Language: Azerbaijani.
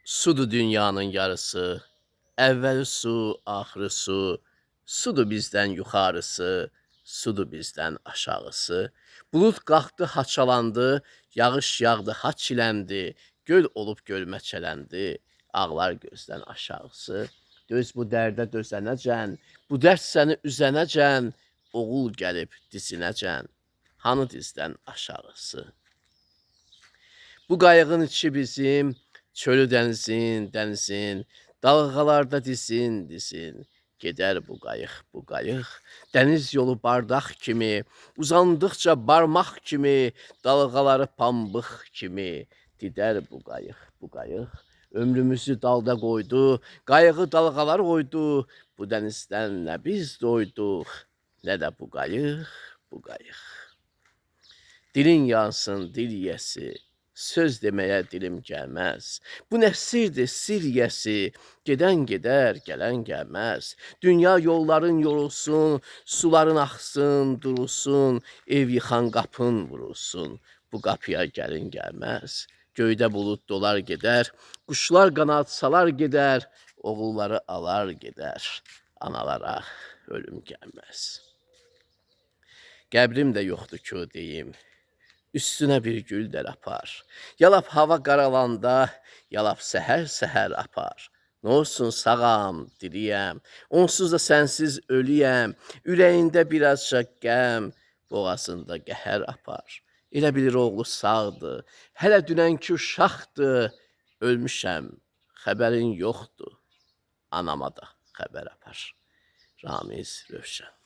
Sudur dünyanın yarısı, əvvəli su, axırı su. Sudur bizdən yuxarısı, sudur bizdən aşağısı. Bulud qalxdı, haçalandı, yağış yağdı, haçiləndi, göl olub gölməçələndi, ağlar gözdən aşağısı. Döz bu dərdə dözənəcən, bu dərd səni üzənəcən, oğul gəlib dizinəcən, hanı dizdən aşağısı. Bu qayığın içi bizim, çölü dənizin, dənizin, dalğalarda dizin, dizin. Gedər bu qayıq, bu qayıq, dəniz yolu bardaq kimi, uzandıqca barmaq kimi, dalğaları pambıq kimi. Didər bu qayıq, bu qayıq, ömrümüzü dalda qoydu, qayığı dalğalar oydu, bu dənizdən nə biz doyduq, nə də bu qayıq, bu qayıq. Dilin yansın, dil yəsi, söz deməyə dilim gəlməz. Bu nə sirdir, sir yəsi, gedən gedər, gələn gəlməz. Dünya yolların yorulsun, suların axsın, durulsun, ev yıxan qapın vurulsun. Bu qapıya gəlin gəlməz. Göydə bulud dolar gedər, quşlar qanad salar gedər, oğulları alar gedər. Analara ölüm gəlməz. Qəbrim də yoxdur ki, o deyim. Üstünə bir gül də apar. Yalap hava qaralanda, yalap səhər-səhər apar. Nə olsun sağam, diriyəm, onsuz da sənsiz ölüyəm. Ürəyində birazca qəm, boğazında qəhər apar. Elə bilir oğlu sağdır, hələ dünənki uşaqdır. Ölmüşəm, xəbərin yoxdur, anama da xəbər apar. Ramiz Rövşən.